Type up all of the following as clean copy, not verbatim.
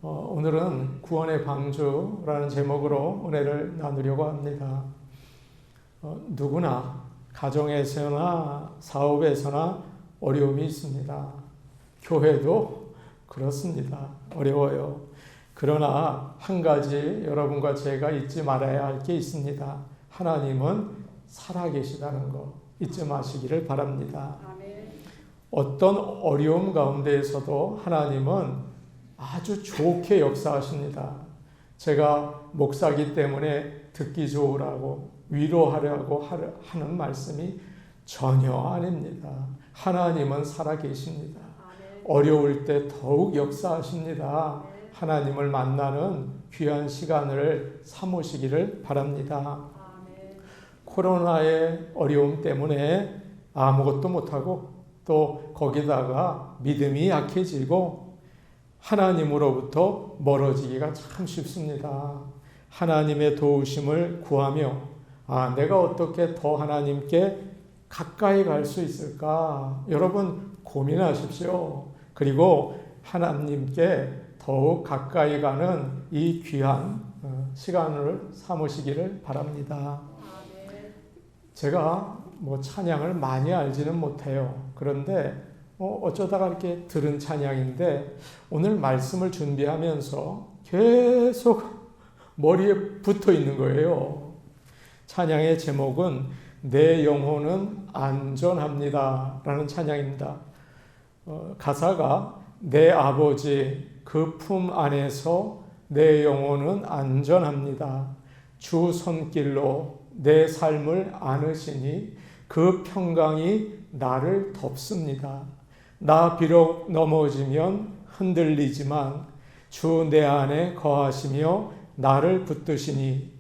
오늘은 구원의 방주라는 제목으로 은혜를 나누려고 합니다. 누구나 가정에서나 사업에서나 어려움이 있습니다. 교회도 그렇습니다. 어려워요. 그러나 한 가지 여러분과 제가 잊지 말아야 할 게 있습니다. 하나님은 살아계시다는 거 잊지 마시기를 바랍니다. 어떤 어려움 가운데에서도 하나님은 아주 좋게 역사하십니다. 제가 목사기 때문에 듣기 좋으라고 위로하려고 하는 말씀이 전혀 아닙니다. 하나님은 살아계십니다. 어려울 때 더욱 역사하십니다. 하나님을 만나는 귀한 시간을 삼으시기를 바랍니다. 코로나의 어려움 때문에 아무것도 못하고 또 거기다가 믿음이 약해지고 하나님으로부터 멀어지기가 참 쉽습니다. 하나님의 도우심을 구하며 내가 어떻게 더 하나님께 가까이 갈 수 있을까? 여러분 고민하십시오. 그리고 하나님께 더욱 가까이 가는 이 귀한 시간을 삼으시기를 바랍니다. 제가 찬양을 많이 알지는 못해요. 그런데 어쩌다가 이렇게 들은 찬양인데 오늘 말씀을 준비하면서 계속 머리에 붙어 있는 거예요. 찬양의 제목은 내 영혼은 안전합니다 라는 찬양입니다. 가사가 내 아버지 그 품 안에서 내 영혼은 안전합니다. 주 손길로 내 삶을 안으시니 그 평강이 나를 덮습니다. 나 비록 넘어지면 흔들리지만 주 내 안에 거하시며 나를 붙드시니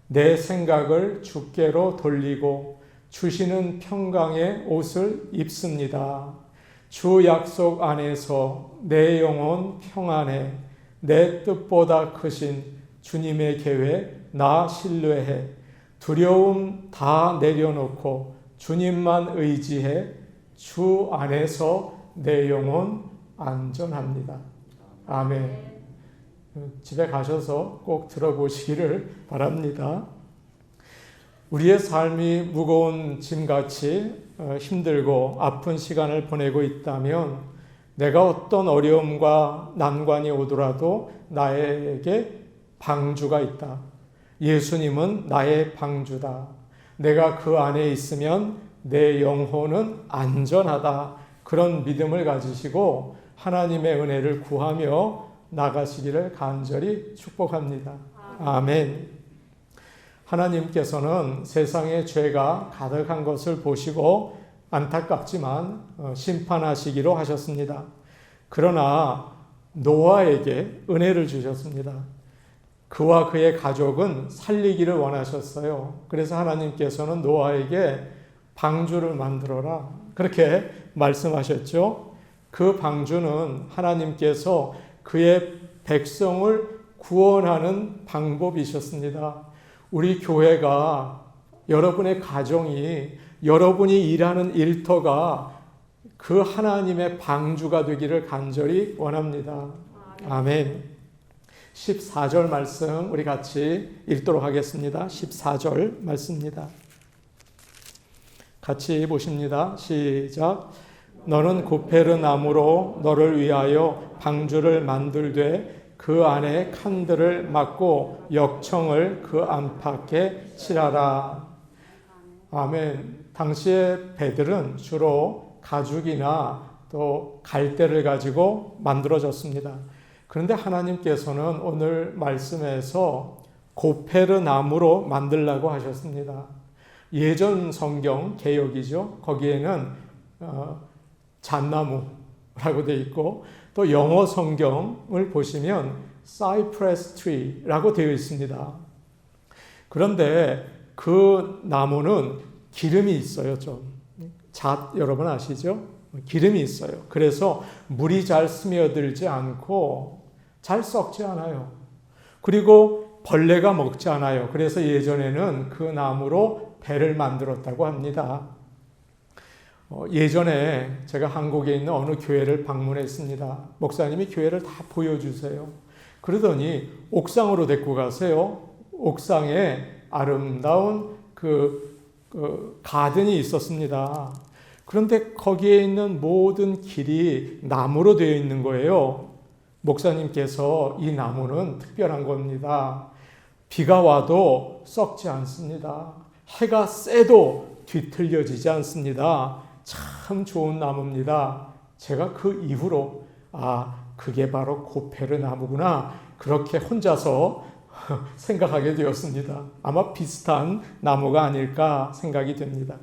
내 생각을 주께로 돌리고 주시는 평강의 옷을 입습니다. 주 약속 안에서 내 영혼 평안해 내 뜻보다 크신 주님의 계획 나 신뢰해 두려움 다 내려놓고 주님만 의지해 주 안에서 내 영혼 안전합니다. 아멘. 집에 가셔서 꼭 들어보시기를 바랍니다. 우리의 삶이 무거운 짐같이 힘들고 아픈 시간을 보내고 있다면 내가 어떤 어려움과 난관이 오더라도 나에게 방주가 있다. 예수님은 나의 방주다. 내가 그 안에 있으면 내 영혼은 안전하다. 그런 믿음을 가지시고 하나님의 은혜를 구하며 나가시기를 간절히 축복합니다. 아멘. 하나님께서는 세상에 죄가 가득한 것을 보시고 안타깝지만 심판하시기로 하셨습니다. 그러나 노아에게 은혜를 주셨습니다. 그와 그의 가족은 살리기를 원하셨어요. 그래서 하나님께서는 노아에게 방주를 만들어라 그렇게 말씀하셨죠. 그 방주는 하나님께서 그의 백성을 구원하는 방법이셨습니다. 우리 교회가 여러분의 가정이 여러분이 일하는 일터가 그 하나님의 방주가 되기를 간절히 원합니다. 아멘. 14절 말씀 우리 같이 읽도록 하겠습니다. 14절 말씀입니다. 같이 보십니다. 시작. 너는 고페르 나무로 너를 위하여 방주를 만들되 그 안에 칸들을 막고 역청을 그 안팎에 칠하라. 아멘. 당시의 배들은 주로 가죽이나 또 갈대를 가지고 만들어졌습니다. 그런데 하나님께서는 오늘 말씀에서 고페르 나무로 만들라고 하셨습니다. 예전 성경 개역이죠. 거기에는 잣나무라고 되어 있고 또 영어 성경을 보시면 Cypress tree라고 되어 있습니다. 그런데 그 나무는 기름이 있어요. 잣 여러분 아시죠? 기름이 있어요. 그래서 물이 잘 스며들지 않고 잘 썩지 않아요. 그리고 벌레가 먹지 않아요. 그래서 예전에는 그 나무로 배를 만들었다고 합니다. 예전에 제가 한국에 있는 어느 교회를 방문했습니다. 목사님이 교회를 다 보여주세요. 그러더니 옥상으로 데리고 가세요. 옥상에 아름다운 그 가든이 있었습니다. 그런데 거기에 있는 모든 길이 나무로 되어 있는 거예요. 목사님께서 이 나무는 특별한 겁니다. 비가 와도 썩지 않습니다. 해가 세도 뒤틀려지지 않습니다. 참 좋은 나무입니다. 제가 그 이후로 그게 바로 고페르 나무구나 그렇게 혼자서 생각하게 되었습니다. 아마 비슷한 나무가 아닐까 생각이 됩니다.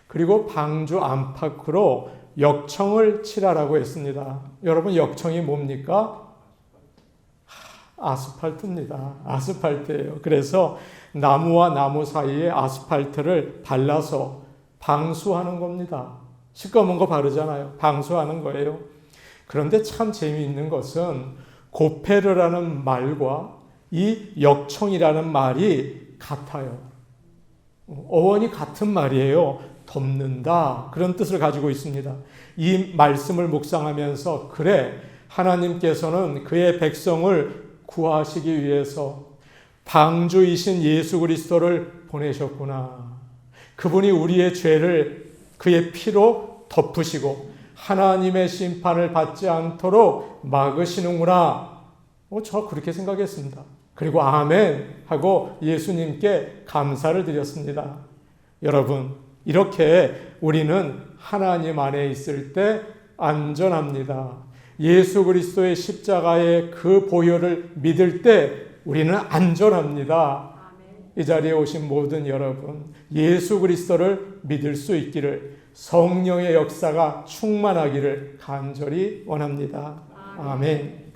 그리고 방주 안팎으로 역청을 칠하라고 했습니다. 여러분 역청이 뭡니까? 아스팔트입니다. 아스팔트예요. 그래서 나무와 나무 사이에 아스팔트를 발라서 방수하는 겁니다. 시꺼먼 거 바르잖아요. 방수하는 거예요. 그런데 참 재미있는 것은 고페르라는 말과 이 역청이라는 말이 같아요. 어원이 같은 말이에요. 덮는다. 그런 뜻을 가지고 있습니다. 이 말씀을 묵상하면서 그래, 하나님께서는 그의 백성을 구하시기 위해서 방주이신 예수 그리스도를 보내셨구나. 그분이 우리의 죄를 그의 피로 덮으시고 하나님의 심판을 받지 않도록 막으시는구나. 저 그렇게 생각했습니다. 그리고 아멘 하고 예수님께 감사를 드렸습니다. 여러분, 이렇게 우리는 하나님 안에 있을 때 안전합니다. 예수 그리스도의 십자가의 그 보혈을 믿을 때 우리는 안전합니다. 이 자리에 오신 모든 여러분, 예수 그리스도를 믿을 수 있기를, 성령의 역사가 충만하기를 간절히 원합니다. 아멘.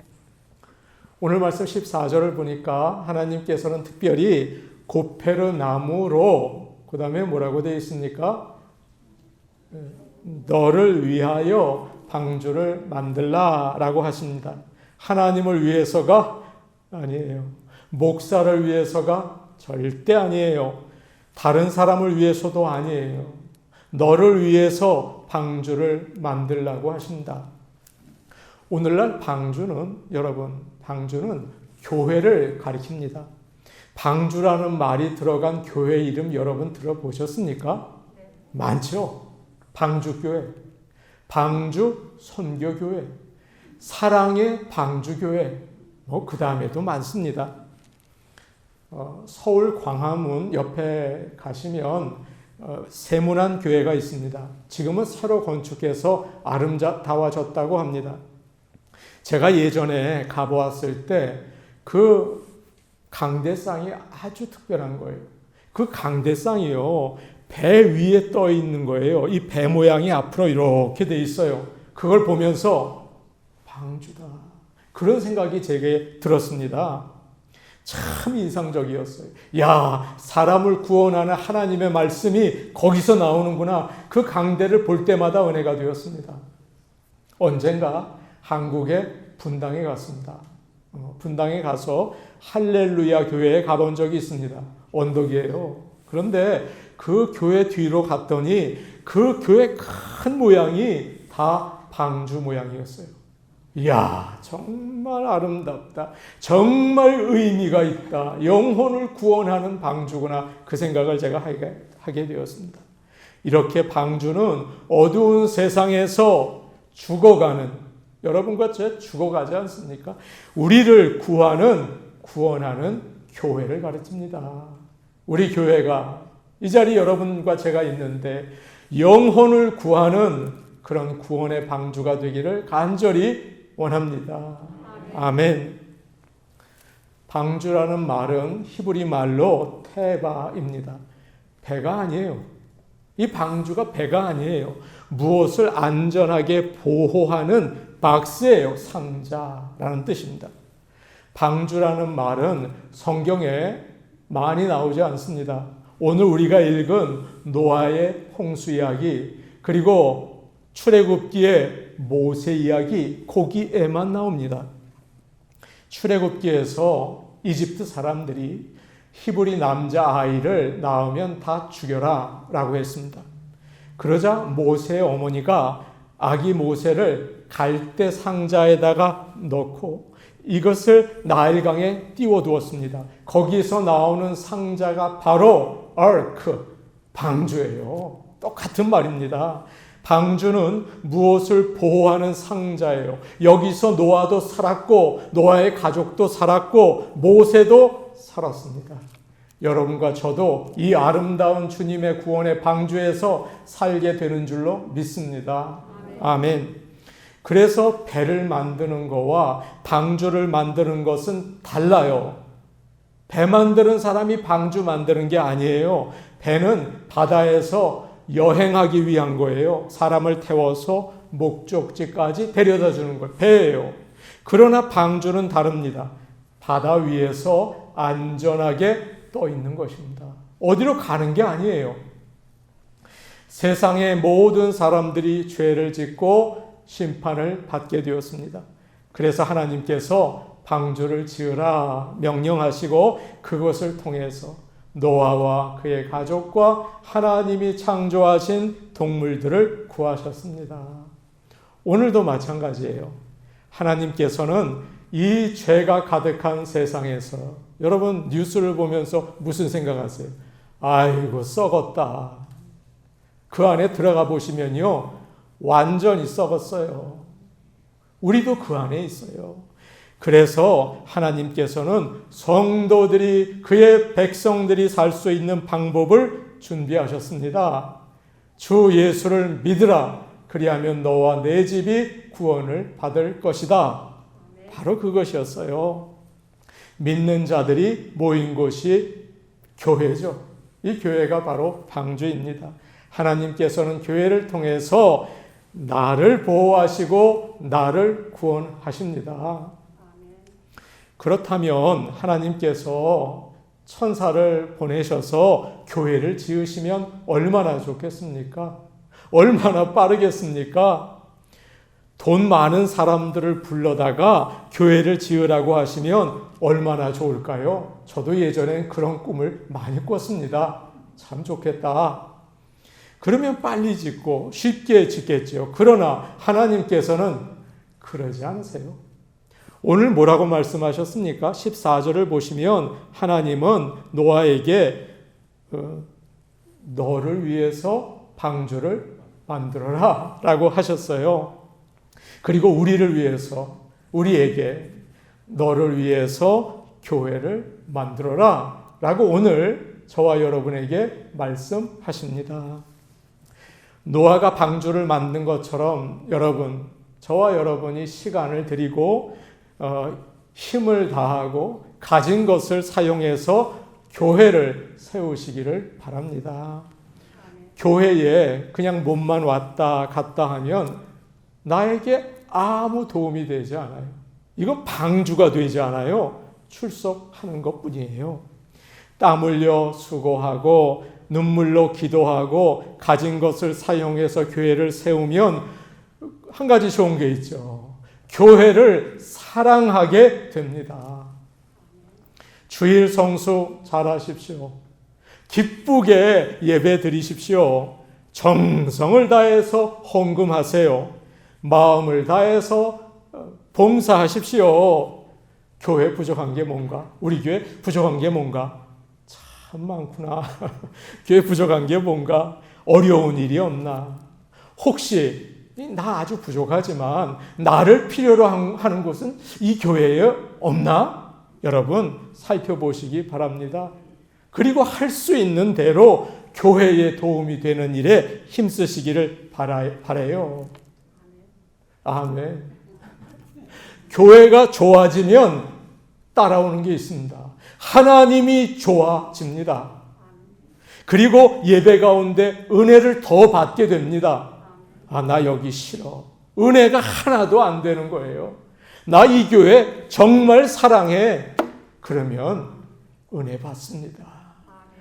오늘 말씀 14절을 보니까 하나님께서는 특별히 고페르 나무로 그 다음에 뭐라고 되어 있습니까? 너를 위하여 방주를 만들라 라고 하십니다. 하나님을 위해서가 아니에요. 목사를 위해서가 절대 아니에요. 다른 사람을 위해서도 아니에요. 너를 위해서 방주를 만들라고 하신다. 오늘날 방주는, 여러분, 방주는 교회를 가리킵니다. 방주라는 말이 들어간 교회 이름 여러분 들어보셨습니까? 네. 많죠. 방주교회, 방주 선교교회, 사랑의 방주교회, 그 다음에도 많습니다. 서울 광화문 옆에 가시면 세문안 교회가 있습니다. 지금은 새로 건축해서 아름다워졌다고 합니다. 제가 예전에 가보았을 때 그 강대상이 아주 특별한 거예요. 그 강대상이요, 배 위에 떠 있는 거예요. 이 배 모양이 앞으로 이렇게 돼 있어요. 그걸 보면서 방주다, 그런 생각이 제게 들었습니다. 참 인상적이었어요. 야, 사람을 구원하는 하나님의 말씀이 거기서 나오는구나. 그 강대를 볼 때마다 은혜가 되었습니다. 언젠가 한국의 분당에 갔습니다. 분당에 가서 할렐루야 교회에 가본 적이 있습니다. 언덕이에요. 그런데 그 교회 뒤로 갔더니 그 교회 큰 모양이 다 방주 모양이었어요. 이야, 정말 아름답다. 정말 의미가 있다. 영혼을 구원하는 방주구나. 그 생각을 제가 하게 되었습니다. 이렇게 방주는 어두운 세상에서 죽어가는, 여러분과 저 죽어가지 않습니까? 우리를 구원하는 교회를 가르칩니다. 우리 교회가 이 자리 여러분과 제가 있는데 영혼을 구하는 그런 구원의 방주가 되기를 간절히 원합니다. 아멘. 방주라는 말은 히브리 말로 테바입니다. 배가 아니에요. 이 방주가 배가 아니에요. 무엇을 안전하게 보호하는 박스예요. 상자라는 뜻입니다. 방주라는 말은 성경에 많이 나오지 않습니다. 오늘 우리가 읽은 노아의 홍수 이야기, 그리고 출애굽기의 모세 이야기, 거기에만 나옵니다. 출애굽기에서 이집트 사람들이 히브리 남자아이를 낳으면 다 죽여라 라고 했습니다. 그러자 모세의 어머니가 아기 모세를 갈대 상자에다가 넣고 이것을 나일강에 띄워두었습니다. 거기서 나오는 상자가 바로 ark, 방주예요. 똑같은 말입니다. 방주는 무엇을 보호하는 상자예요. 여기서 노아도 살았고 노아의 가족도 살았고 모세도 살았습니다. 여러분과 저도 이 아름다운 주님의 구원의 방주에서 살게 되는 줄로 믿습니다. 아멘. 그래서 배를 만드는 거와 방주를 만드는 것은 달라요. 배 만드는 사람이 방주 만드는 게 아니에요. 배는 바다에서 여행하기 위한 거예요. 사람을 태워서 목적지까지 데려다 주는 거예요. 배예요. 그러나 방주는 다릅니다. 바다 위에서 안전하게 떠 있는 것입니다. 어디로 가는 게 아니에요. 세상의 모든 사람들이 죄를 짓고 심판을 받게 되었습니다. 그래서 하나님께서 방주를 지으라 명령하시고 그것을 통해서 노아와 그의 가족과 하나님이 창조하신 동물들을 구하셨습니다. 오늘도 마찬가지예요. 하나님께서는 이 죄가 가득한 세상에서 여러분 뉴스를 보면서 무슨 생각하세요? 아이고 썩었다. 그 안에 들어가 보시면요. 완전히 썩었어요. 우리도 그 안에 있어요. 그래서 하나님께서는 성도들이 그의 백성들이 살 수 있는 방법을 준비하셨습니다. 주 예수를 믿으라. 그리하면 너와 내 집이 구원을 받을 것이다. 바로 그것이었어요. 믿는 자들이 모인 곳이 교회죠. 이 교회가 바로 방주입니다. 하나님께서는 교회를 통해서 나를 보호하시고 나를 구원하십니다. 그렇다면 하나님께서 천사를 보내셔서 교회를 지으시면 얼마나 좋겠습니까? 얼마나 빠르겠습니까? 돈 많은 사람들을 불러다가 교회를 지으라고 하시면 얼마나 좋을까요? 저도 예전엔 그런 꿈을 많이 꿨습니다. 참 좋겠다. 그러면 빨리 짓고 쉽게 짓겠죠. 그러나 하나님께서는 그러지 않으세요. 오늘 뭐라고 말씀하셨습니까? 14절을 보시면 하나님은 노아에게 너를 위해서 방주를 만들어라 라고 하셨어요. 그리고 우리를 위해서 우리에게 너를 위해서 교회를 만들어라 라고 오늘 저와 여러분에게 말씀하십니다. 노아가 방주를 만든 것처럼 여러분, 저와 여러분이 시간을 들이고 힘을 다하고 가진 것을 사용해서 교회를 세우시기를 바랍니다. 교회에 그냥 몸만 왔다 갔다 하면 나에게 아무 도움이 되지 않아요. 이건 방주가 되지 않아요. 출석하는 것뿐이에요. 땀 흘려 수고하고 눈물로 기도하고 가진 것을 사용해서 교회를 세우면 한 가지 좋은 게 있죠. 교회를 사랑하게 됩니다. 주일 성수 잘하십시오. 기쁘게 예배 드리십시오. 정성을 다해서 헌금하세요. 마음을 다해서 봉사하십시오. 교회 부족한 게 뭔가? 우리 교회 부족한 게 뭔가? 참 많구나. 교회 부족한 게 뭔가? 어려운 일이 없나? 혹시 나 아주 부족하지만 나를 필요로 하는 곳은 이 교회에 없나? 여러분 살펴보시기 바랍니다. 그리고 할 수 있는 대로 교회에 도움이 되는 일에 힘쓰시기를 바라요. 아멘. 교회가 좋아지면 따라오는 게 있습니다. 하나님이 좋아집니다. 그리고 예배 가운데 은혜를 더 받게 됩니다. 아, 나 여기 싫어. 은혜가 하나도 안 되는 거예요. 나 이 교회 정말 사랑해. 그러면 은혜 받습니다.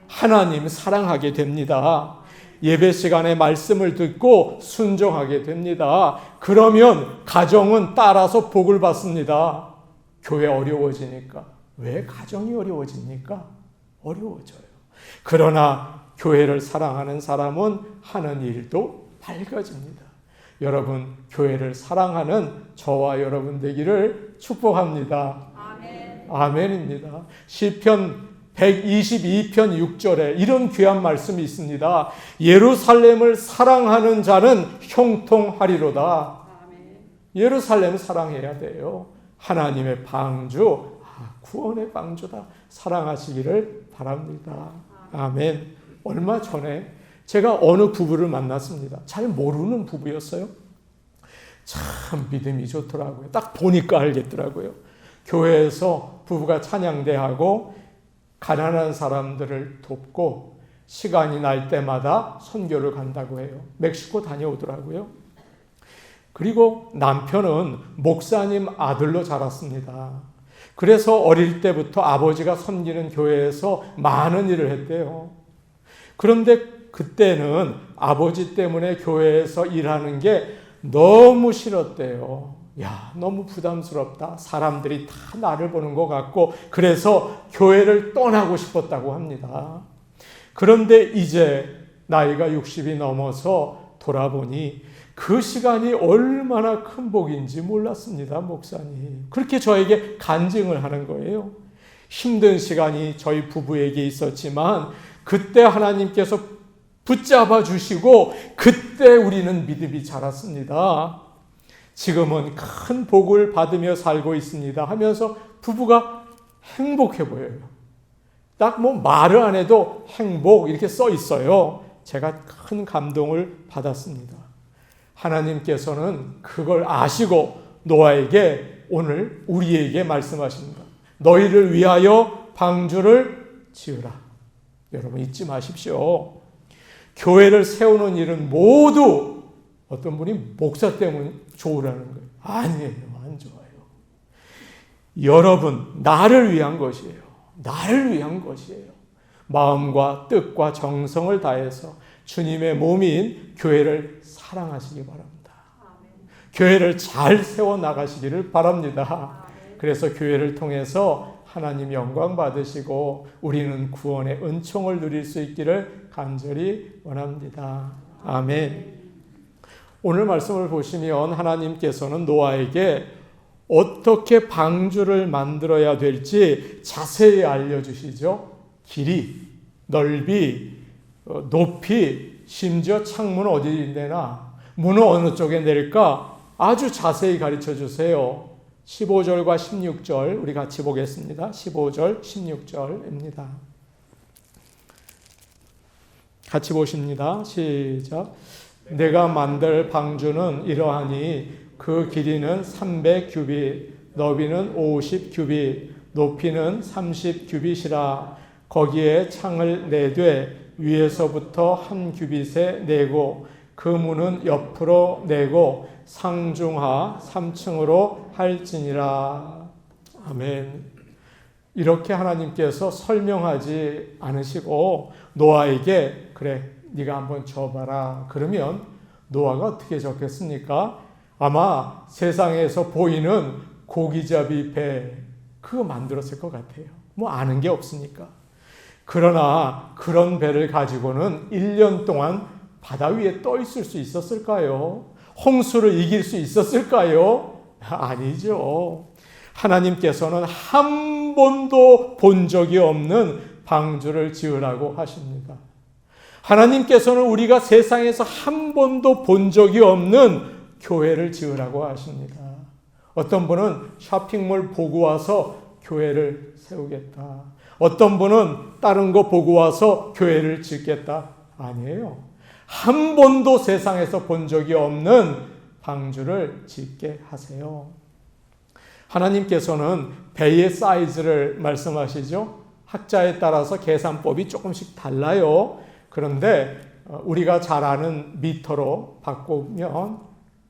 하나님 사랑하게 됩니다. 예배 시간에 말씀을 듣고 순종하게 됩니다. 그러면 가정은 따라서 복을 받습니다. 교회 어려워지니까. 왜 가정이 어려워집니까? 어려워져요. 그러나 교회를 사랑하는 사람은 하는 일도 밝아집니다. 여러분 교회를 사랑하는 저와 여러분 되기를 축복합니다. 아멘. 아멘입니다. 시편 122편 6절에 이런 귀한 말씀이 있습니다. 예루살렘을 사랑하는 자는 형통하리로다. 아멘. 예루살렘 사랑해야 돼요. 하나님의 방주, 구원의 방주다. 사랑하시기를 바랍니다. 아멘. 얼마 전에 제가 어느 부부를 만났습니다. 잘 모르는 부부였어요. 참 믿음이 좋더라고요. 딱 보니까 알겠더라고요. 교회에서 부부가 찬양대하고 가난한 사람들을 돕고 시간이 날 때마다 선교를 간다고 해요. 멕시코 다녀오더라고요. 그리고 남편은 목사님 아들로 자랐습니다. 그래서 어릴 때부터 아버지가 섬기는 교회에서 많은 일을 했대요. 그런데 그때는 아버지 때문에 교회에서 일하는 게 너무 싫었대요. 야, 너무 부담스럽다. 사람들이 다 나를 보는 것 같고, 그래서 교회를 떠나고 싶었다고 합니다. 그런데 이제 나이가 60이 넘어서 돌아보니 그 시간이 얼마나 큰 복인지 몰랐습니다, 목사님. 그렇게 저에게 간증을 하는 거예요. 힘든 시간이 저희 부부에게 있었지만 그때 하나님께서 붙잡아 주시고 그때 우리는 믿음이 자랐습니다. 지금은 큰 복을 받으며 살고 있습니다 하면서 부부가 행복해 보여요. 딱 뭐 말을 안 해도 행복 이렇게 써 있어요. 제가 큰 감동을 받았습니다. 하나님께서는 그걸 아시고 노아에게 오늘 우리에게 말씀하십니다. 너희를 위하여 방주를 지으라. 여러분 잊지 마십시오. 교회를 세우는 일은 모두 어떤 분이 목사 때문에 좋으라는 거예요. 아니에요. 안 좋아요. 여러분, 나를 위한 것이에요. 나를 위한 것이에요. 마음과 뜻과 정성을 다해서 주님의 몸인 교회를 사랑하시기 바랍니다. 아멘. 교회를 잘 세워나가시기를 바랍니다. 아멘. 그래서 교회를 통해서 하나님 영광 받으시고 우리는 구원의 은총을 누릴 수 있기를 간절히 원합니다. 아멘. 오늘 말씀을 보시면 하나님께서는 노아에게 어떻게 방주를 만들어야 될지 자세히 알려주시죠. 길이, 넓이, 높이, 심지어 창문은 어디 내나, 문은 어느 쪽에 낼까 아주 자세히 가르쳐 주세요. 15절과 16절 우리 같이 보겠습니다. 15절, 16절입니다. 같이 보십니다. 시작. 내가 만들 방주는 이러하니 그 길이는 300규빗, 너비는 50규빗, 높이는 30규빗이라. 거기에 창을 내되 위에서부터 한 규빗에 내고 그 문은 옆으로 내고 상중하 3층으로 할지니라. 아멘. 이렇게 하나님께서 설명하지 않으시고 노아에게 그래 네가 한번 져봐라. 그러면 노아가 어떻게 졌겠습니까? 아마 세상에서 보이는 고기잡이 배 그거 만들었을 것 같아요. 뭐 아는 게 없으니까. 그러나 그런 배를 가지고는 1년 동안 바다 위에 떠 있을 수 있었을까요? 홍수를 이길 수 있었을까요? 아니죠. 하나님께서는 한 번도 본 적이 없는 방주를 지으라고 하십니다. 하나님께서는 우리가 세상에서 한 번도 본 적이 없는 교회를 지으라고 하십니다. 어떤 분은 쇼핑몰 보고 와서 교회를 세우겠다. 어떤 분은 다른 거 보고 와서 교회를 짓겠다. 아니에요. 한 번도 세상에서 본 적이 없는 방주를 짓게 하세요. 하나님께서는 배의 사이즈를 말씀하시죠. 학자에 따라서 계산법이 조금씩 달라요. 그런데 우리가 잘 아는 미터로 바꾸면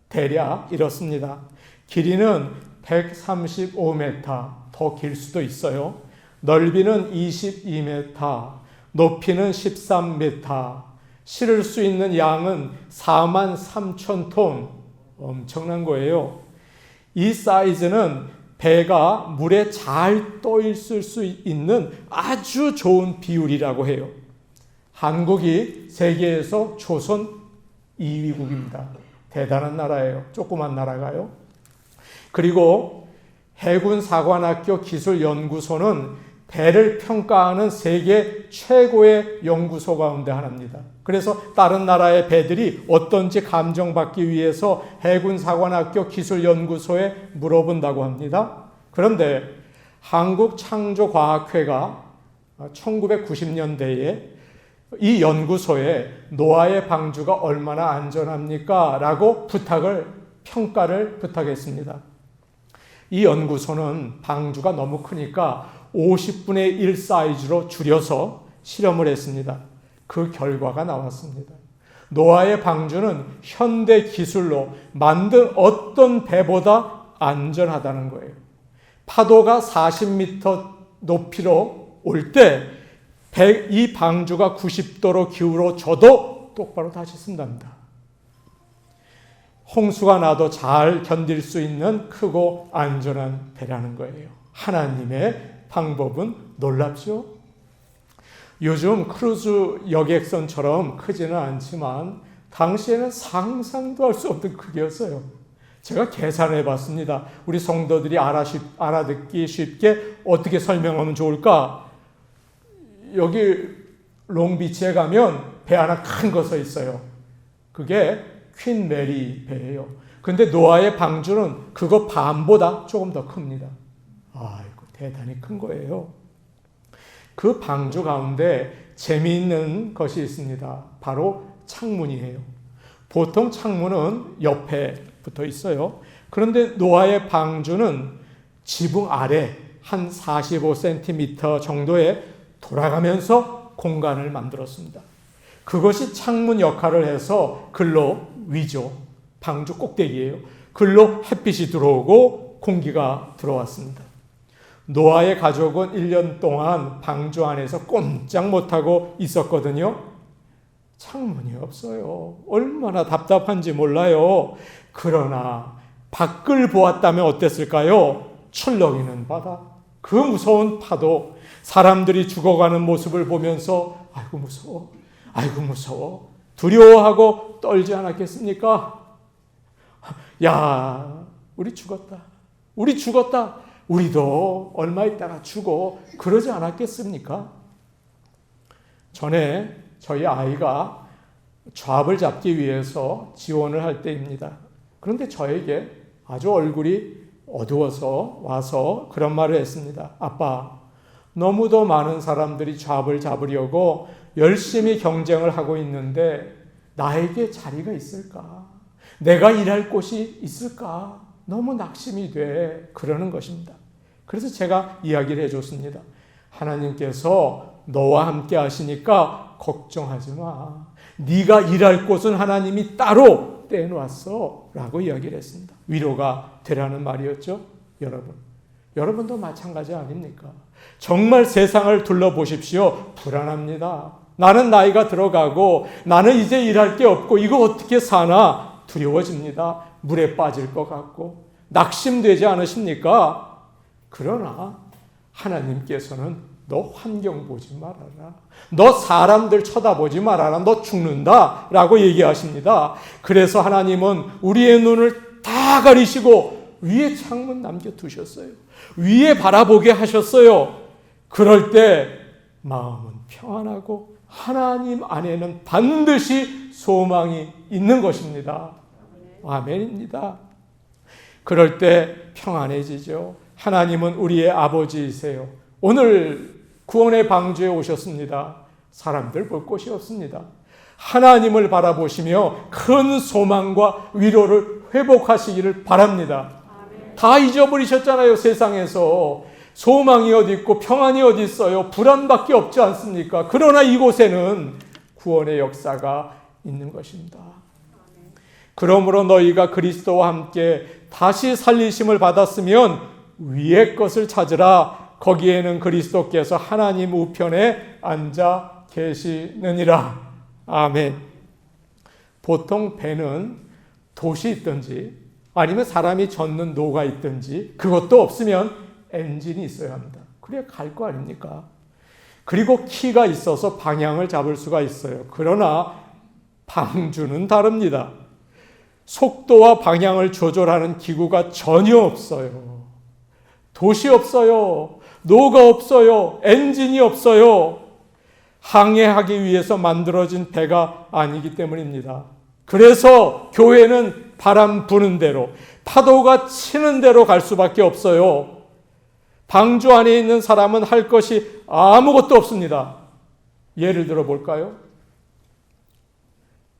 대략 이렇습니다. 길이는 135m, 더 길 수도 있어요. 넓이는 22m, 높이는 13m, 실을 수 있는 양은 43,000톤, 엄청난 거예요. 이 사이즈는 배가 물에 잘 떠 있을 수 있는 아주 좋은 비율이라고 해요. 한국이 세계에서 조선 2위국입니다. 대단한 나라예요. 조그만 나라가요. 그리고 해군사관학교 기술연구소는 배를 평가하는 세계 최고의 연구소 가운데 하나입니다. 그래서 다른 나라의 배들이 어떤지 감정받기 위해서 해군사관학교 기술연구소에 물어본다고 합니다. 그런데 한국창조과학회가 1990년대에 이 연구소에 노아의 방주가 얼마나 안전합니까? 라고 평가를 부탁했습니다. 이 연구소는 방주가 너무 크니까 50분의 1 사이즈로 줄여서 실험을 했습니다. 그 결과가 나왔습니다. 노아의 방주는 현대 기술로 만든 어떤 배보다 안전하다는 거예요. 파도가 40m 높이로 올 때 이 방주가 90도로 기울어져도 똑바로 다시 쓴답니다. 홍수가 나도 잘 견딜 수 있는 크고 안전한 배라는 거예요. 하나님의 방법은 놀랍죠? 요즘 크루즈 여객선처럼 크지는 않지만 당시에는 상상도 할 수 없는 크기였어요. 제가 계산해 봤습니다. 우리 성도들이 알아듣기 쉽게 어떻게 설명하면 좋을까? 여기 롱비치에 가면 배 하나 큰 거 서 있어요. 그게 퀸 메리 배예요. 근데 노아의 방주는 그거 반보다 조금 더 큽니다. 아이고, 대단히 큰 거예요. 그 방주 가운데 재미있는 것이 있습니다. 바로 창문이에요. 보통 창문은 옆에 붙어 있어요. 그런데 노아의 방주는 지붕 아래 한 45cm 정도에 돌아가면서 공간을 만들었습니다. 그것이 창문 역할을 해서 글로 위죠. 방주 꼭대기예요. 글로 햇빛이 들어오고 공기가 들어왔습니다. 노아의 가족은 1년 동안 방주 안에서 꼼짝 못하고 있었거든요. 창문이 없어요. 얼마나 답답한지 몰라요. 그러나 밖을 보았다면 어땠을까요? 출렁이는 바다, 그 무서운 파도, 사람들이 죽어가는 모습을 보면서 아이고 무서워, 아이고 무서워, 두려워하고 떨지 않았겠습니까? 야, 우리 죽었다, 우리 죽었다, 우리도 얼마 있다가 죽어, 그러지 않았겠습니까? 전에 저희 아이가 좌합을 잡기 위해서 지원을 할 때입니다. 그런데 저에게 아주 얼굴이 어두워서 와서 그런 말을 했습니다. 아빠, 너무도 많은 사람들이 좌합을 잡으려고 열심히 경쟁을 하고 있는데 나에게 자리가 있을까? 내가 일할 곳이 있을까? 너무 낙심이 돼. 그러는 것입니다. 그래서 제가 이야기를 해줬습니다. 하나님께서 너와 함께 하시니까 걱정하지 마. 네가 일할 곳은 하나님이 따로 떼놓았어 라고 이야기를 했습니다. 위로가 되라는 말이었죠. 여러분도 마찬가지 아닙니까? 정말 세상을 둘러보십시오. 불안합니다. 나는 나이가 들어가고 나는 이제 일할 게 없고 이거 어떻게 사나 두려워집니다. 물에 빠질 것 같고 낙심되지 않으십니까? 그러나 하나님께서는 너 환경 보지 말아라. 너 사람들 쳐다보지 말아라. 너 죽는다 라고 얘기하십니다. 그래서 하나님은 우리의 눈을 다 가리시고 위에 창문 남겨두셨어요. 위에 바라보게 하셨어요. 그럴 때 마음은 평안하고 하나님 안에는 반드시 소망이 있는 것입니다. 아멘입니다. 그럴 때 평안해지죠. 하나님은 우리의 아버지이세요. 오늘 구원의 방주에 오셨습니다. 사람들 볼 곳이 없습니다. 하나님을 바라보시며 큰 소망과 위로를 회복하시기를 바랍니다. 다 잊어버리셨잖아요. 세상에서 소망이 어디 있고 평안이 어디 있어요. 불안밖에 없지 않습니까? 그러나 이곳에는 구원의 역사가 있는 것입니다. 그러므로 너희가 그리스도와 함께 다시 살리심을 받았으면 위의 것을 찾으라. 거기에는 그리스도께서 하나님 우편에 앉아 계시느니라. 아멘. 보통 배는 돛이 있든지 아니면 사람이 젓는 노가 있든지 그것도 없으면 엔진이 있어야 합니다. 그래야 갈 거 아닙니까? 그리고 키가 있어서 방향을 잡을 수가 있어요. 그러나 방주는 다릅니다. 속도와 방향을 조절하는 기구가 전혀 없어요. 돛이 없어요. 노가 없어요. 엔진이 없어요. 항해하기 위해서 만들어진 배가 아니기 때문입니다. 그래서 교회는 바람 부는 대로, 파도가 치는 대로 갈 수밖에 없어요. 방주 안에 있는 사람은 할 것이 아무것도 없습니다. 예를 들어 볼까요?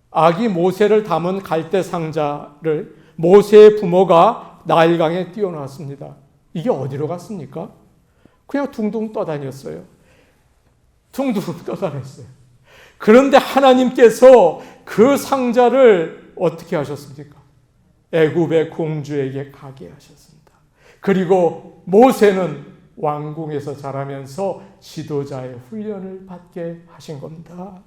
아기 모세를 담은 갈대 상자를 모세의 부모가 나일강에 띄워놨습니다. 이게 어디로 갔습니까? 그냥 둥둥 떠다녔어요. 둥둥 떠다녔어요. 그런데 하나님께서 그 상자를 어떻게 하셨습니까? 애굽의 공주에게 가게 하셨습니다. 그리고 모세는 왕궁에서 자라면서 지도자의 훈련을 받게 하신 겁니다.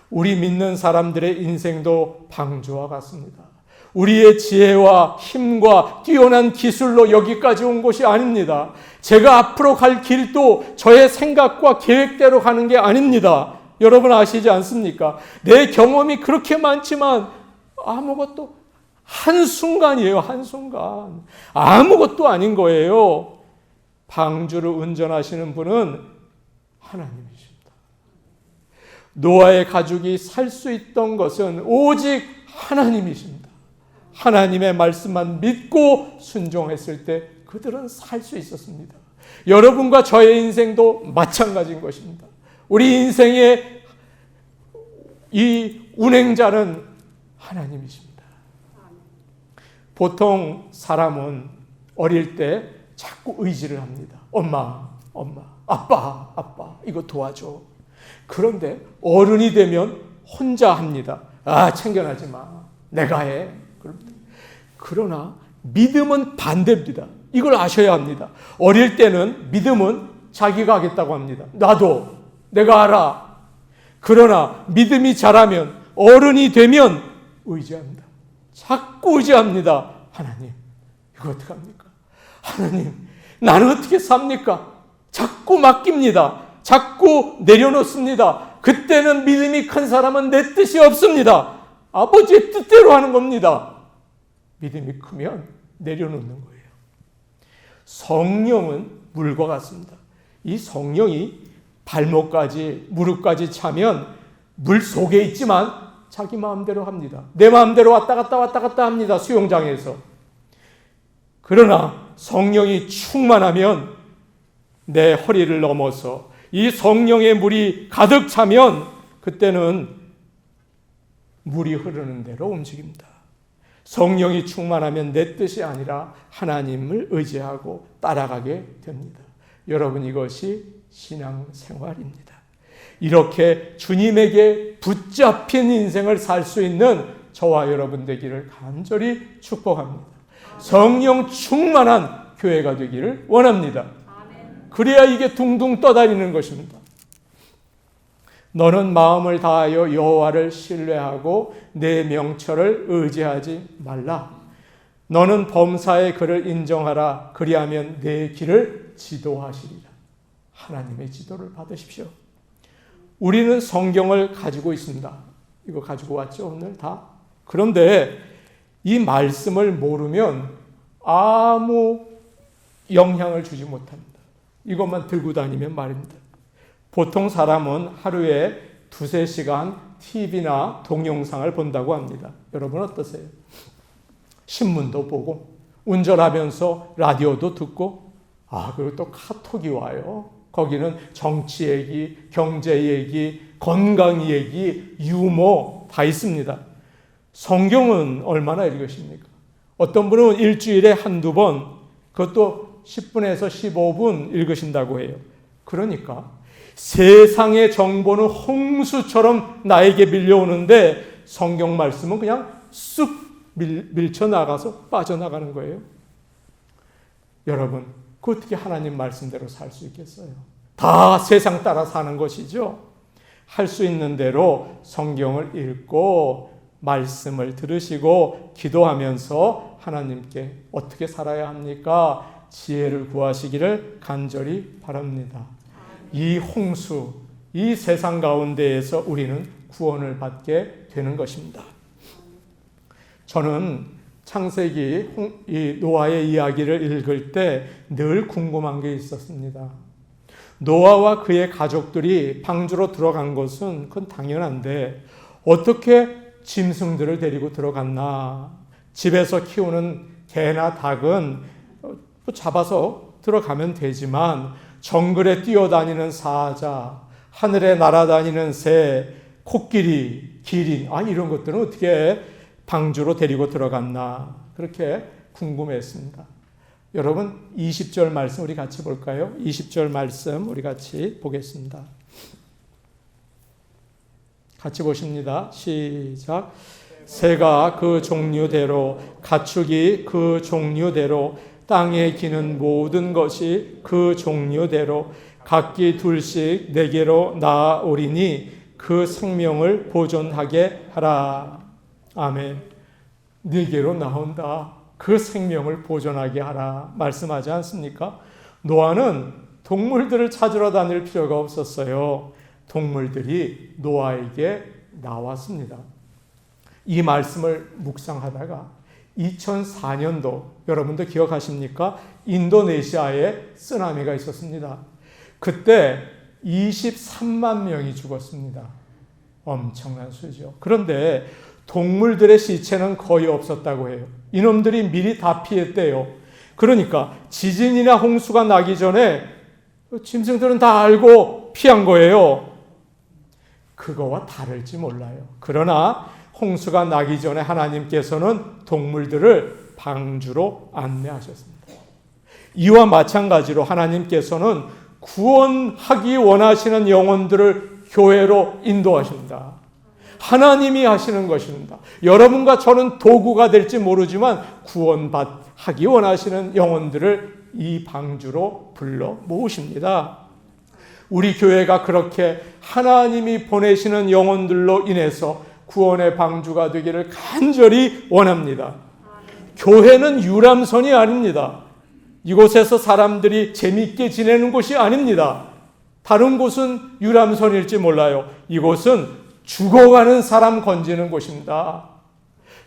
우리 믿는 사람들의 인생도 방주와 같습니다. 우리의 지혜와 힘과 뛰어난 기술로 여기까지 온 것이 아닙니다. 제가 앞으로 갈 길도 저의 생각과 계획대로 가는 게 아닙니다. 여러분 아시지 않습니까? 내 경험이 그렇게 많지만 아무것도 한순간이에요. 한순간. 아무것도 아닌 거예요. 방주를 운전하시는 분은 하나님이십니다. 노아의 가족이 살 수 있던 것은 오직 하나님이십니다. 하나님의 말씀만 믿고 순종했을 때 그들은 살 수 있었습니다. 여러분과 저의 인생도 마찬가지인 것입니다. 우리 인생의 이 운행자는 하나님이십니다. 보통 사람은 어릴 때 자꾸 의지를 합니다. 엄마, 아빠, 이거 도와줘. 그런데 어른이 되면 혼자 합니다. 챙겨나지 마. 내가 해. 그러나 믿음은 반대입니다. 이걸 아셔야 합니다. 어릴 때는 믿음은 자기가 하겠다고 합니다. 나도, 내가 알아. 그러나 믿음이 자라면, 어른이 되면 의지합니다. 자꾸 의지합니다. 하나님, 이거 어떡합니까? 하나님, 나는 어떻게 삽니까? 자꾸 맡깁니다. 자꾸 내려놓습니다. 그때는 믿음이 큰 사람은 내 뜻이 없습니다. 아버지의 뜻대로 하는 겁니다. 믿음이 크면 내려놓는 거예요. 성령은 물과 같습니다. 이 성령이 발목까지, 무릎까지 차면 물 속에 있지만 자기 마음대로 합니다. 내 마음대로 왔다 갔다 합니다. 수영장에서. 그러나 성령이 충만하면 내 허리를 넘어서 이 성령의 물이 가득 차면 그때는 물이 흐르는 대로 움직입니다. 성령이 충만하면 내 뜻이 아니라 하나님을 의지하고 따라가게 됩니다. 여러분, 이것이 신앙생활입니다. 이렇게 주님에게 붙잡힌 인생을 살 수 있는 저와 여러분 되기를 간절히 축복합니다. 성령 충만한 교회가 되기를 원합니다. 그래야 이게 둥둥 떠다니는 것입니다. 너는 마음을 다하여 여호와를 신뢰하고 내 명철을 의지하지 말라. 너는 범사의 그를 인정하라. 그리하면 내 길을 지도하시리라. 하나님의 지도를 받으십시오. 우리는 성경을 가지고 있습니다. 이거 가지고 왔죠, 오늘 다. 그런데 이 말씀을 모르면 아무 영향을 주지 못합니다. 이것만 들고 다니면 말입니다. 보통 사람은 하루에 2-3시간 TV나 동영상을 본다고 합니다. 여러분 어떠세요? 신문도 보고 운전하면서 라디오도 듣고 그리고 또 카톡이 와요. 거기는 정치 얘기, 경제 얘기, 건강 얘기, 유머 다 있습니다. 성경은 얼마나 읽으십니까? 어떤 분은 일주일에 1-2번, 그것도 10분에서 15분 읽으신다고 해요. 그러니까 세상의 정보는 홍수처럼 나에게 밀려오는데 성경 말씀은 그냥 쑥 밀쳐나가서 빠져나가는 거예요. 여러분, 그 어떻게 하나님 말씀대로 살 수 있겠어요? 다 세상 따라 사는 것이죠. 할 수 있는 대로 성경을 읽고 말씀을 들으시고 기도하면서 하나님께 어떻게 살아야 합니까? 지혜를 구하시기를 간절히 바랍니다. 이 홍수, 이 세상 가운데에서 우리는 구원을 받게 되는 것입니다. 저는 창세기 이 노아의 이야기를 읽을 때 늘 궁금한 게 있었습니다. 노아와 그의 가족들이 방주로 들어간 것은 그건 당연한데 어떻게 짐승들을 데리고 들어갔나? 집에서 키우는 개나 닭은 잡아서 들어가면 되지만 정글에 뛰어다니는 사자, 하늘에 날아다니는 새, 코끼리, 기린, 이런 것들은 어떻게 방주로 데리고 들어갔나? 그렇게 궁금했습니다. 여러분 20절 말씀 우리 같이 볼까요? 20절 말씀 우리 같이 보겠습니다. 같이 보십니다. 시작. 새가 그 종류대로, 가축이 그 종류대로, 땅에 기는 모든 것이 그 종류대로 각기 둘씩 내게로 나아오리니 그 생명을 보존하게 하라. 아멘. 내게로 나온다. 그 생명을 보존하게 하라. 말씀하지 않습니까? 노아는 동물들을 찾으러 다닐 필요가 없었어요. 동물들이 노아에게 나왔습니다. 이 말씀을 묵상하다가 2004년도 여러분도 기억하십니까? 인도네시아에 쓰나미가 있었습니다. 그때 23만 명이 죽었습니다. 엄청난 수죠. 그런데 동물들의 시체는 거의 없었다고 해요. 이놈들이 미리 다 피했대요. 그러니까 지진이나 홍수가 나기 전에 짐승들은 다 알고 피한 거예요. 그거와 다를지 몰라요. 그러나 홍수가 나기 전에 하나님께서는 동물들을 방주로 안내하셨습니다. 이와 마찬가지로 하나님께서는 구원하기 원하시는 영혼들을 교회로 인도하신다. 하나님이 하시는 것입니다. 여러분과 저는 도구가 될지 모르지만 구원하기 원하시는 영혼들을 이 방주로 불러 모으십니다. 우리 교회가 그렇게 하나님이 보내시는 영혼들로 인해서 구원의 방주가 되기를 간절히 원합니다. 교회는 유람선이 아닙니다. 이곳에서 사람들이 재미있게 지내는 곳이 아닙니다. 다른 곳은 유람선일지 몰라요. 이곳은 죽어가는 사람 건지는 곳입니다.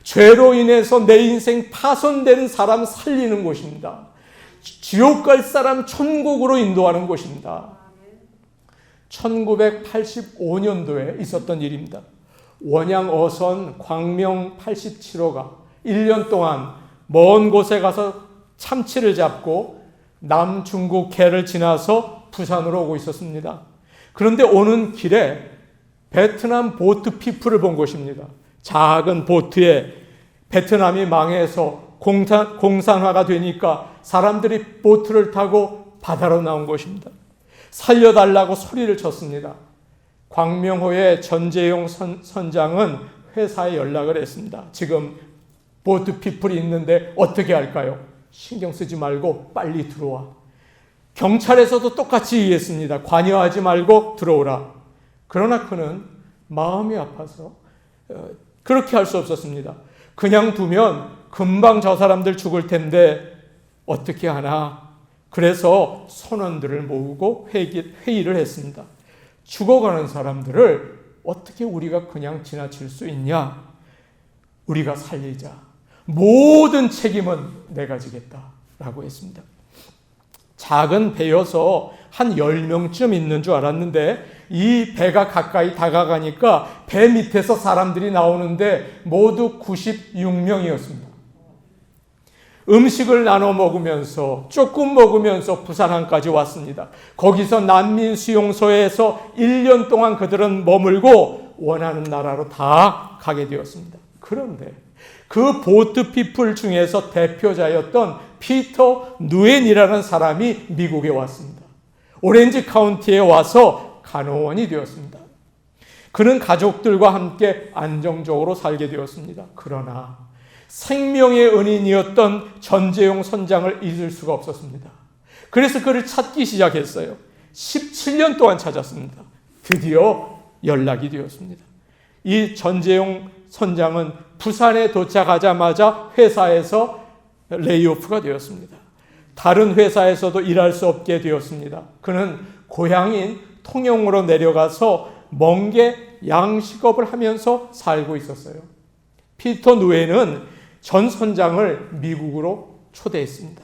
죄로 인해서 내 인생 파손된 사람 살리는 곳입니다. 지옥 갈 사람 천국으로 인도하는 곳입니다. 1985년도에 있었던 일입니다. 원양 어선 광명 87호가 1년 동안 먼 곳에 가서 참치를 잡고 남중국해를 지나서 부산으로 오고 있었습니다. 그런데 오는 길에 베트남 보트 피플을 본 것입니다. 작은 보트에 베트남이 망해서 공산화가 되니까 사람들이 보트를 타고 바다로 나온 것입니다. 살려달라고 소리를 쳤습니다. 광명호의 전재용 선장은 회사에 연락을 했습니다. 지금 보트 피플이 있는데 어떻게 할까요? 신경 쓰지 말고 빨리 들어와. 경찰에서도 똑같이 얘기했습니다. 관여하지 말고 들어오라. 그러나 그는 마음이 아파서 그렇게 할 수 없었습니다. 그냥 두면 금방 저 사람들 죽을 텐데 어떻게 하나. 그래서 선원들을 모으고 회의를 했습니다. 죽어가는 사람들을 어떻게 우리가 그냥 지나칠 수 있냐? 우리가 살리자. 모든 책임은 내가 지겠다라고 했습니다. 작은 배여서 한 10명쯤 있는 줄 알았는데 이 배가 가까이 다가가니까 배 밑에서 사람들이 나오는데 모두 96명이었습니다. 음식을 나눠 먹으면서 조금 먹으면서 부산항까지 왔습니다. 거기서 난민 수용소에서 1년 동안 그들은 머물고 원하는 나라로 다 가게 되었습니다. 그런데 그 보트 피플 중에서 대표자였던 피터 누엔이라는 사람이 미국에 왔습니다. 오렌지 카운티에 와서 간호원이 되었습니다. 그는 가족들과 함께 안정적으로 살게 되었습니다. 그러나 생명의 은인이었던 전재용 선장을 잊을 수가 없었습니다. 그래서 그를 찾기 시작했어요. 17년 동안 찾았습니다. 드디어 연락이 되었습니다. 이 전재용 선장은 부산에 도착하자마자 회사에서 레이오프가 되었습니다. 다른 회사에서도 일할 수 없게 되었습니다. 그는 고향인 통영으로 내려가서 멍게 양식업을 하면서 살고 있었어요. 피터 누에는 전 선장을 미국으로 초대했습니다.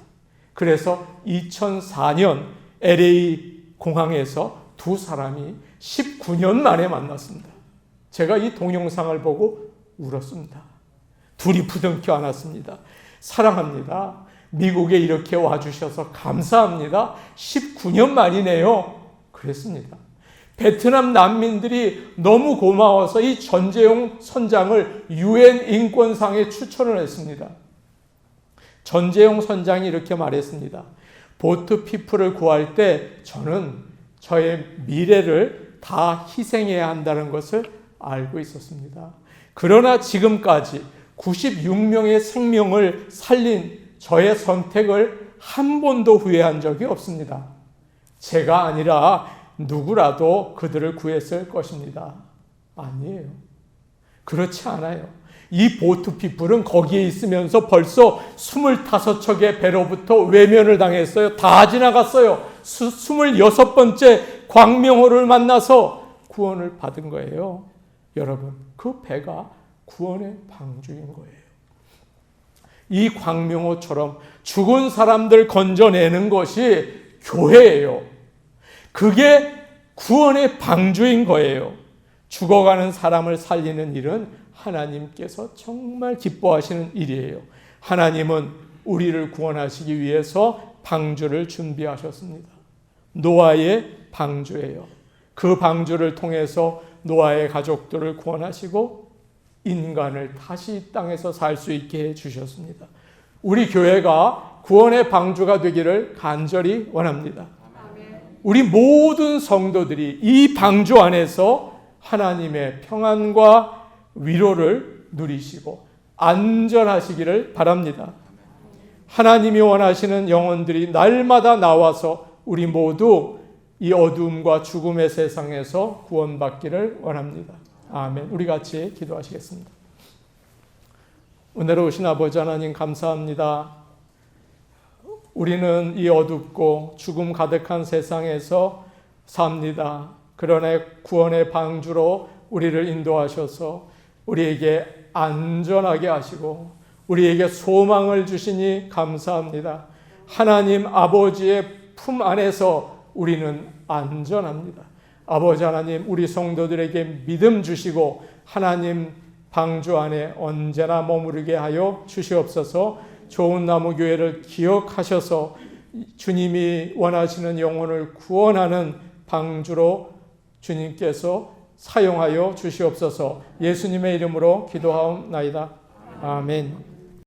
그래서 2004년 LA 공항에서 두 사람이 19년 만에 만났습니다. 제가 이 동영상을 보고 울었습니다. 둘이 부둥켜 안았습니다. 사랑합니다. 미국에 이렇게 와주셔서 감사합니다. 19년 만이네요. 그랬습니다. 베트남 난민들이 너무 고마워서 이 전재용 선장을 UN 인권상에 추천을 했습니다. 전재용 선장이 이렇게 말했습니다. 보트 피플을 구할 때 저는 저의 미래를 다 희생해야 한다는 것을 알고 있었습니다. 그러나 지금까지 96명의 생명을 살린 저의 선택을 한 번도 후회한 적이 없습니다. 제가 아니라 누구라도 그들을 구했을 것입니다. 아니에요. 그렇지 않아요. 이 보트 피플은 거기에 있으면서 벌써 25척의 배로부터 외면을 당했어요. 다 지나갔어요. 26번째 광명호를 만나서 구원을 받은 거예요. 여러분, 그 배가 구원의 방주인 거예요. 이 광명호처럼 죽은 사람들 건져내는 것이 교회예요. 그게 구원의 방주인 거예요. 죽어가는 사람을 살리는 일은 하나님께서 정말 기뻐하시는 일이에요. 하나님은 우리를 구원하시기 위해서 방주를 준비하셨습니다. 노아의 방주예요. 그 방주를 통해서 노아의 가족들을 구원하시고 인간을 다시 이 땅에서 살 수 있게 해주셨습니다. 우리 교회가 구원의 방주가 되기를 간절히 원합니다. 우리 모든 성도들이 이 방주 안에서 하나님의 평안과 위로를 누리시고 안전하시기를 바랍니다. 하나님이 원하시는 영혼들이 날마다 나와서 우리 모두 이 어두움과 죽음의 세상에서 구원받기를 원합니다. 아멘. 우리 같이 기도하시겠습니다. 은혜로우신 아버지 하나님 감사합니다. 우리는 이 어둡고 죽음 가득한 세상에서 삽니다. 그러나 구원의 방주로 우리를 인도하셔서 우리에게 안전하게 하시고 우리에게 소망을 주시니 감사합니다. 하나님 아버지의 품 안에서 우리는 안전합니다. 아버지 하나님, 우리 성도들에게 믿음 주시고 하나님 방주 안에 언제나 머무르게 하여 주시옵소서. 좋은 나무 교회를 기억하셔서 주님이 원하시는 영혼을 구원하는 방주로 주님께서 사용하여 주시옵소서. 예수님의 이름으로 기도하옵나이다. 아멘.